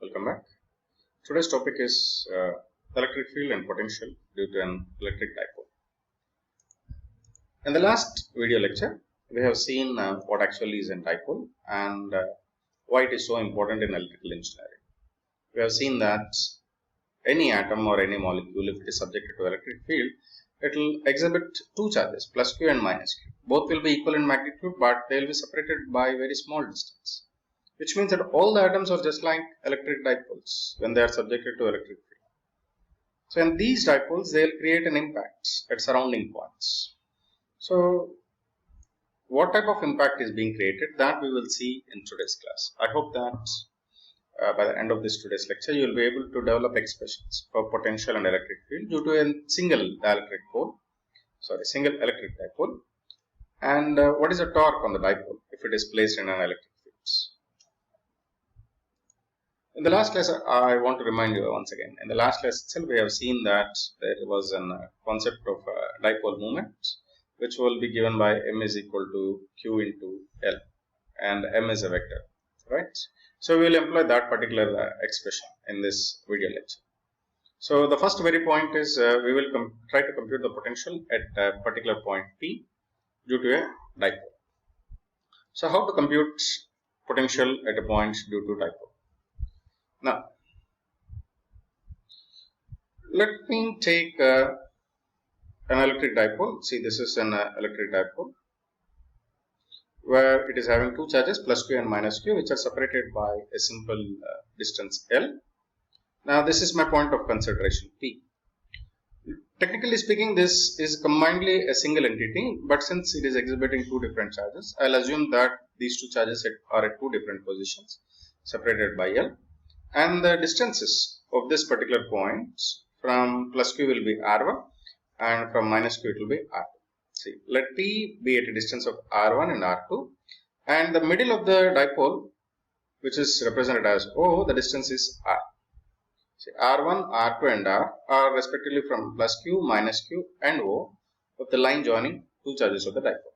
Welcome back. Today's topic is electric field and potential due to an electric dipole. In the last video lecture, we have seen what actually is a dipole and why it is so important in electrical engineering. We have seen that any atom or any molecule, if it is subjected to electric field, it will exhibit two charges, plus q and minus q. Both will be equal in magnitude, but they will be separated by very small distance. Which means that all the atoms are just like electric dipoles when they are subjected to electric field. So in these dipoles, they will create an impact at surrounding points. So what type of impact is being created, that we will see in today's class. I hope that by the end of this today's lecture, you will be able to develop expressions for potential and electric field due to a single electric dipole. And what is the torque on the dipole if it is placed in an electric field? In the last class, I want to remind you once again, in the last class itself, we have seen that there was a concept of dipole moment, which will be given by m is equal to q into L, and m is a vector, right? So we will employ that particular expression in this video lecture. So the first very point is we will try to compute the potential at a particular point P due to a dipole. So how to compute potential at a point due to dipole? Now, let me take an electric dipole. See, this is an electric dipole where it is having two charges, plus q and minus q, which are separated by a simple distance L. Now, this is my point of consideration P. Technically speaking, this is combinedly a single entity, but since it is exhibiting two different charges, I'll assume that these two charges are at two different positions separated by L. And the distances of this particular point from plus q will be r1 and from minus q it will be r2. See, let P be at a distance of r1 and r2, and the middle of the dipole, which is represented as O, the distance is r. See, r1, r2 and r are respectively from plus q, minus q and O of the line joining two charges of the dipole.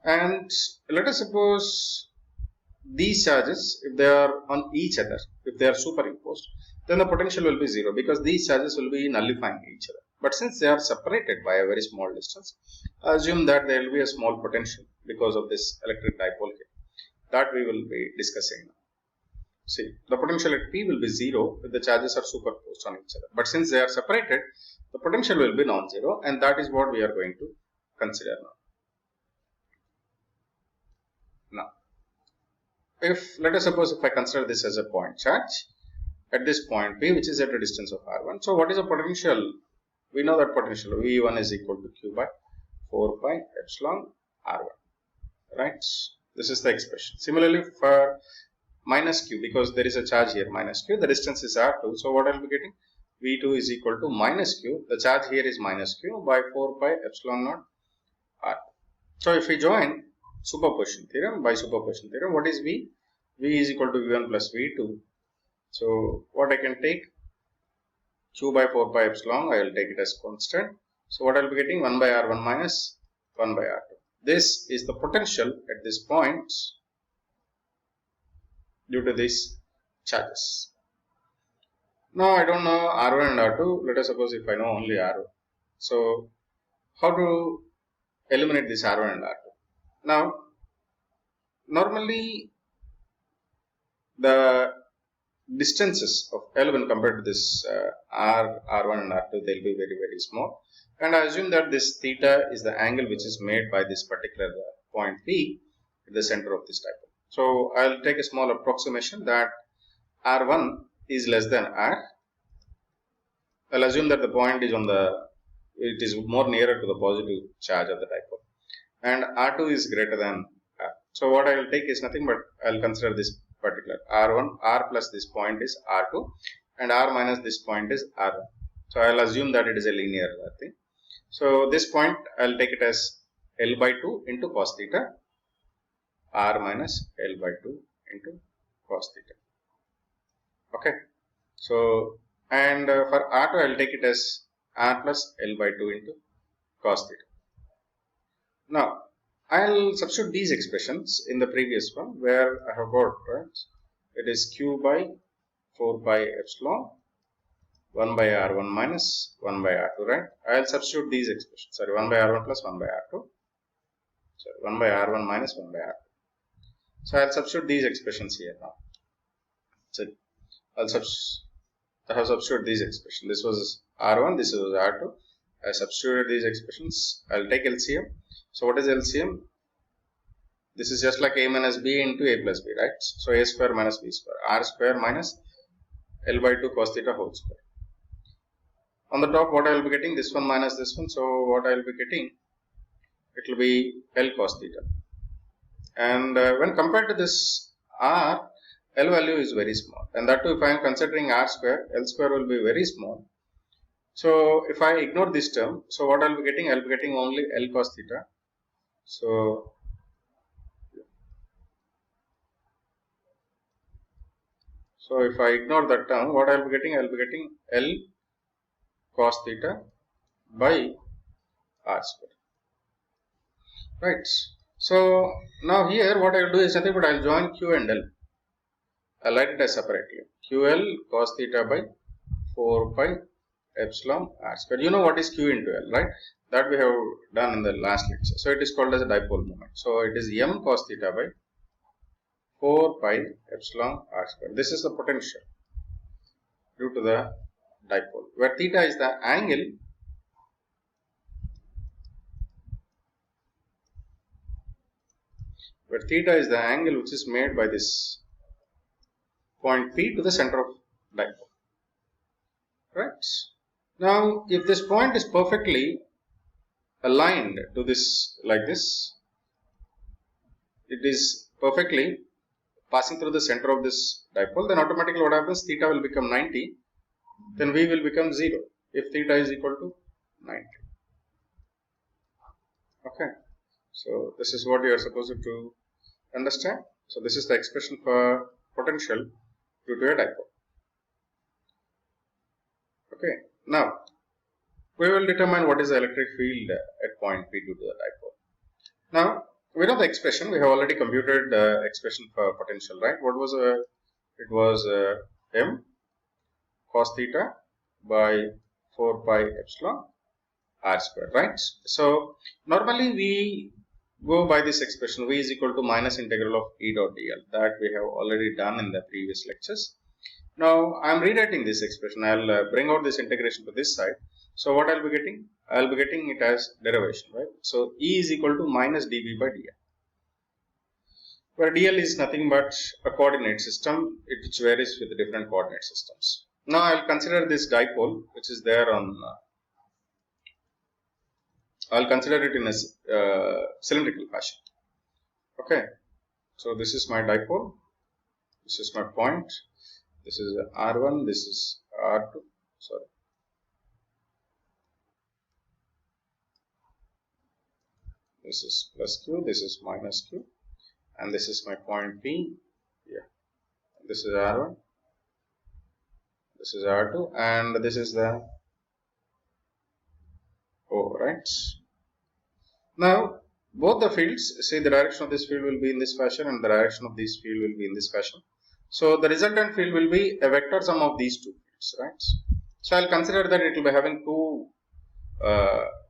And let us suppose these charges, if they are on each other, if they are superimposed, then the potential will be zero because these charges will be nullifying each other. But since they are separated by a very small distance, assume that there will be a small potential because of this electric dipole here. That we will be discussing now. See, the potential at P will be zero if the charges are superposed on each other. But since they are separated, the potential will be non-zero, and that is what we are going to consider now. Let us suppose if I consider this as a point charge at this point P, which is at a distance of r1. So what is the potential? We know that potential V1 is equal to q by 4 pi epsilon r1, right? This is the expression. Similarly for minus q, because there is a charge here minus q, the distance is r2. So what I will be getting? V2 is equal to minus q. The charge here is minus q by 4 pi epsilon naught r2. So if we join superposition theorem, by superposition theorem, what is V? V is equal to V1 plus V2. So what I can take? Q by 4 pi epsilon, I will take it as constant. So what I will be getting? 1 by R1 minus 1 by R2. This is the potential at this point due to these charges. Now I don't know R1 and R2. Let us suppose if I know only R1. So how to eliminate this R1 and R2? Now, normally the distances of L when compared to this R1 and R2, they will be very, very small. And I assume that this theta is the angle which is made by this particular point P at the center of this dipole. So I will take a small approximation that R1 is less than R. I will assume that the point is it is more nearer to the positive charge of the dipole. And R2 is greater than R. So what I will take is nothing but I will consider this particular R1, R plus this point is R2 and R minus this point is R1. So I will assume that it is a linear thing. So this point I will take it as L by 2 into cos theta, R minus L by 2 into cos theta. Okay. So and for R2 I will take it as R plus L by 2 into cos theta. Now, I'll substitute these expressions in the previous one where I have got it is q by 4 pi epsilon 1 by r1 minus 1 by r2, right? I will substitute these expressions. Sorry, 1 by r1 plus 1 by r2. Sorry, 1 by r1 minus 1 by r2. So I will substitute these expressions here now. So I have substituted these expressions. This was r1, this was r2. I substituted these expressions. I will take LCM. So what is LCM? This is just like a minus b into a plus b, right? So a square minus b square, r square minus L by 2 cos theta whole square. On the top, what I will be getting? This one minus this one. So what I will be getting? It will be L cos theta. And when compared to this r, L value is very small. And that too, if I am considering r square, L square will be very small. So if I ignore this term, so what I will be getting? I will be getting only L cos theta. So if I ignore that term, what I will be getting? I will be getting L cos theta by r square. Right. So now here what I will do is nothing but I will join q and L. I will write it as separately. QL cos theta by 4 pi epsilon r square. You know what is q into L, right? That we have done in the last lecture. So it is called as a dipole moment. So it is m cos theta by 4 pi epsilon r square. This is the potential due to the dipole, where theta is the angle which is made by this point P to the center of dipole. Right? Now, if this point is perfectly aligned to this like this, it is perfectly passing through the center of this dipole, then automatically what happens? Theta will become 90, then V will become 0 if theta is equal to 90. Okay, so this is what you are supposed to understand. So this is the expression for potential due to a dipole. Okay, now we will determine what is the electric field at point P due to the dipole. Now we know the expression. We have already computed the expression for potential, right? What was it was m cos theta by 4 pi epsilon r square, right? So normally we go by this expression, v is equal to minus integral of E dot dl, that we have already done in the previous lectures. Now I am rewriting this expression. I will bring out this integration to this side. So what I will be getting? I will be getting it as derivation, right? So E is equal to minus dv by dl, where dl is nothing but a coordinate system which varies with different coordinate systems. Now I will consider this dipole which is there on I will consider it in a cylindrical fashion. Okay, so this is my dipole, this is my point, this is R1, this is R2, sorry. This is plus Q, this is minus Q, and this is my point P. Yeah, this is R1, this is R2, and this is the O, right? Now, both the fields, say the direction of this field will be in this fashion and the direction of this field will be in this fashion. So, the resultant field will be a vector sum of these two fields, right? So, I will consider that it will be having two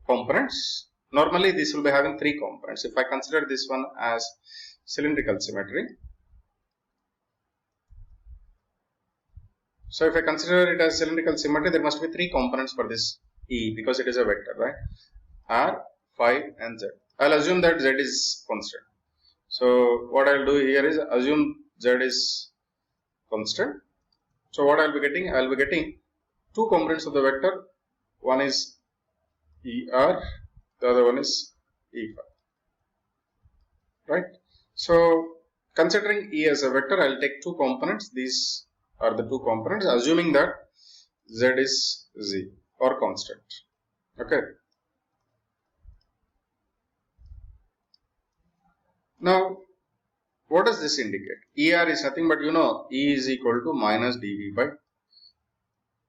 components. Normally, this will be having three components. If I consider this one as cylindrical symmetry, so if I consider it as cylindrical symmetry, there must be three components for this E because it is a vector, right? R, phi and z. I will assume that z is constant. So what I will do here is assume z is constant. So what I will be getting? I will be getting two components of the vector. One is ER, the other one is E phi. Right? So considering E as a vector, I will take two components. These are the two components, assuming that z is z or constant. Okay. Now, what does this indicate? ER is nothing but, E is equal to minus dV by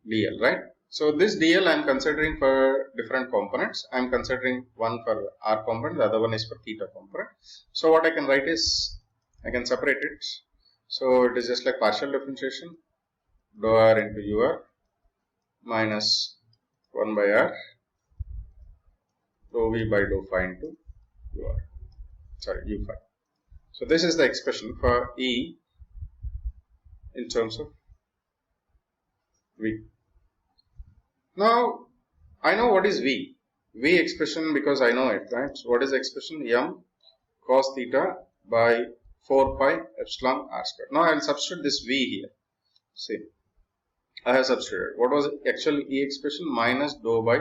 dl, right? So, this dl I am considering for different components. I am considering one for R component, the other one is for theta component. So, what I can write is, I can separate it. So it is just like partial differentiation, dou r into ur minus 1 by r dou v by dou phi into ur, sorry, u phi. So this is the expression for E in terms of V. Now I know what is V. V expression because I know it, right? So what is the expression? M cos theta by 4 pi epsilon r square. Now I will substitute this V here. See, I have substituted. What was actually E expression? Minus dou by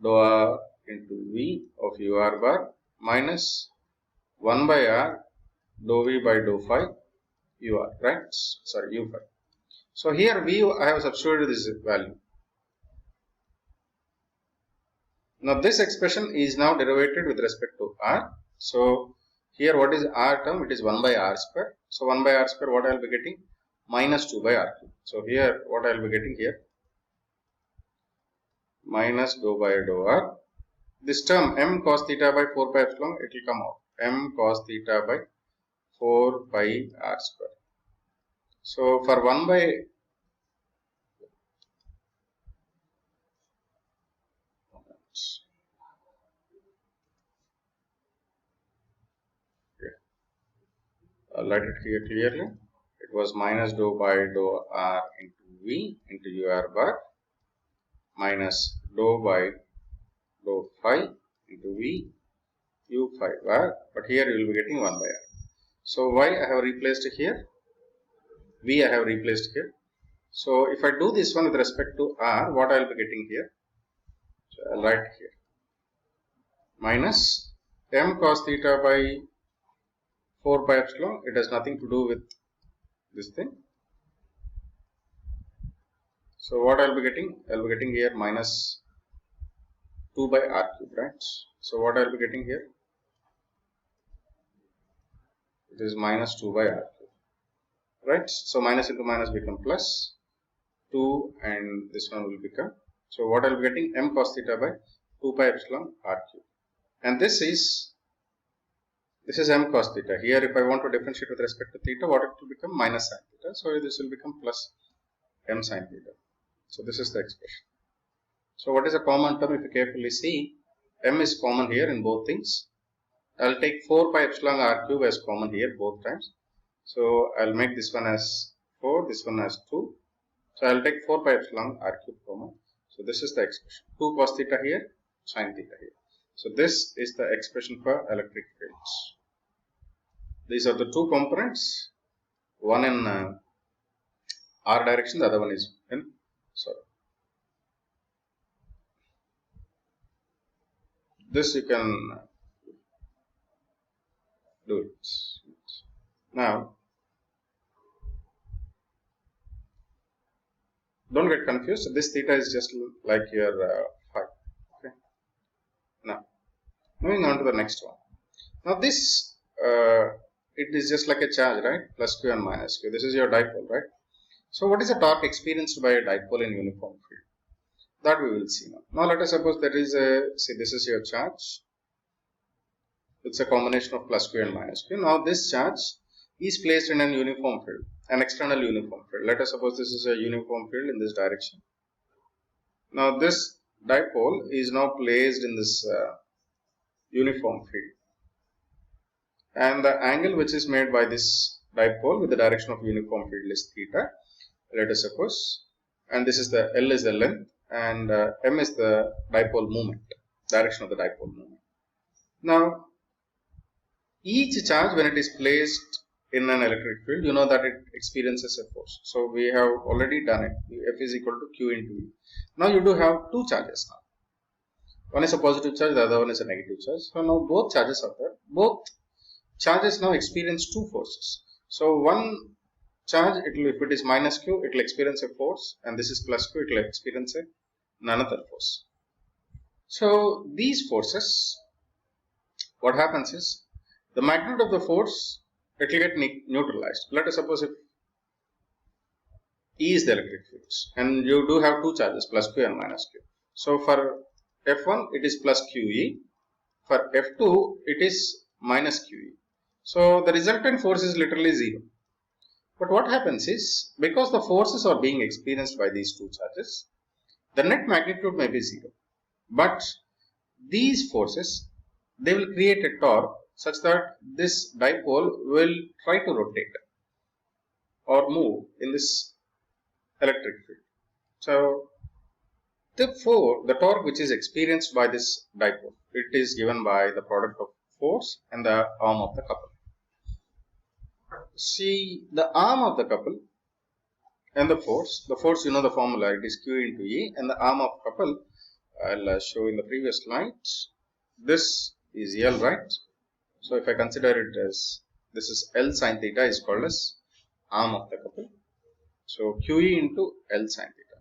dou r into V of ur bar minus 1 by r dou v by dou phi ur, right? Sorry, u phi. So here V I have substituted this value. Now this expression is now derivated with respect to r. So here what is r term? It is 1 by r square. So 1 by r square, what I will be getting? Minus 2 by r cube. So here what I will be getting here? Minus dou by dou r. This term m cos theta by 4 pi epsilon, it will come out. M cos theta by 4 pi r square. So for 1 by I'll write it here clearly. It was minus dou by dou r into v into ur bar minus dou by dou phi into v u phi bar, but here you will be getting 1 by r. So y I have replaced here, v I have replaced here. So if I do this one with respect to r, what I will be getting here? So I'll write here minus m cos theta by 4 pi epsilon. It has nothing to do with this thing. So what I will be getting? I will be getting here minus 2 by r cube, right? So what I will be getting here? It is minus 2 by r cube, right? So minus into minus become plus 2, and this one will become. So what I will be getting? M cos theta by 2 pi epsilon r cube, and this is m cos theta. Here if I want to differentiate with respect to theta, what it will become? Minus sin theta. So this will become plus m sin theta. So this is the expression. So what is a common term? If you carefully see, m is common here in both things. I will take 4 pi epsilon r cube as common here both times. So I will make this one as 4, this one as 2. So I will take 4 pi epsilon r cube common. So this is the expression. 2 cos theta here, sin theta here. So this is the expression for electric fields. These are the two components, one in r direction, the other one is in, sorry. This you can do it. Now, don't get confused. This theta is just like your phi. Okay. Now, moving on to the next one. Now this it is just like a charge, right? Plus q and minus q. This is your dipole, right? So what is the torque experienced by a dipole in uniform field? That we will see now. Now let us suppose there is a, see, this is your charge. It's a combination of plus q and minus q. Now this charge is placed in an uniform field, an external uniform field. Let us suppose this is a uniform field in this direction. Now this dipole is now placed in this uniform field, and the angle which is made by this dipole with the direction of uniform field is theta, let us suppose, and this is the L is the length, and M is the dipole moment, direction of the dipole moment. Now each charge, when it is placed in an electric field, you know that it experiences a force. So we have already done it. F is equal to Q into V. Now you do have two charges now. One is a positive charge, the other one is a negative charge. So now both charges are there. Both charges now experience two forces. So one charge, if it is minus q, it will experience a force, and this is plus q, it will experience another force. So these forces, what happens is, the magnitude of the force, it will get neutralized. Let us suppose if E is the electric field, and you do have two charges, plus q and minus q. So for F1 it is plus QE, for F2 it is minus QE. So the resultant force is literally 0. But what happens is, because the forces are being experienced by these two charges, the net magnitude may be zero. But these forces, they will create a torque such that this dipole will try to rotate or move in this electric field. So therefore, the torque which is experienced by this dipole, it is given by the product of force and the arm of the couple. See, the arm of the couple and the force, you know the formula, it is Q into E, and the arm of couple, I'll show in the previous slides. This is L, right? So if I consider it as, this is L sine theta is called as arm of the couple. So QE into L sine theta.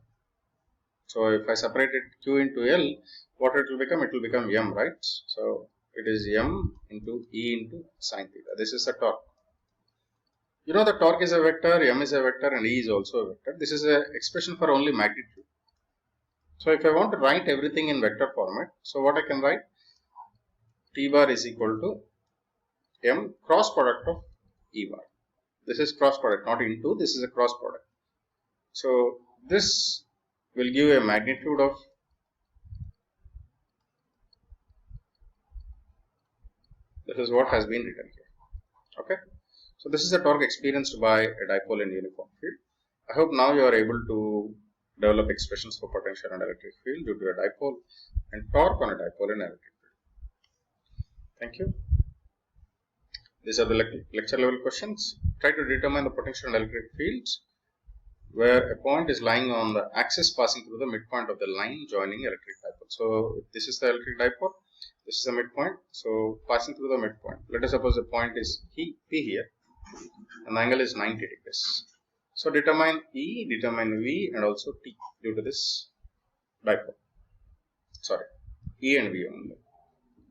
So if I separate it Q into L, what it will become? It will become M, right? So it is M into E into sine theta. This is the torque. You know the torque is a vector, M is a vector, and E is also a vector. This is an expression for only magnitude. So if I want to write everything in vector format, so what I can write? T bar is equal to M cross product of E bar. This is cross product, not into, this is a cross product. So this will give a magnitude of this is what has been written here. Okay. So this is the torque experienced by a dipole in uniform field. I hope now you are able to develop expressions for potential and electric field due to a dipole and torque on a dipole in electric field. Thank you. These are the lecture level questions. Try to determine the potential and electric fields where a point is lying on the axis passing through the midpoint of the line joining electric dipole. So if this is the electric dipole, this is the midpoint. So passing through the midpoint. Let us suppose the point is P here and the angle is 90 degrees. So determine E, determine V and also T due to this dipole. Sorry, E and V only.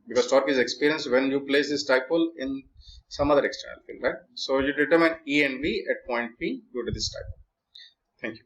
Because torque is experienced when you place this dipole in some other external field, right? So you determine E and V at point P due to this dipole. Thank you.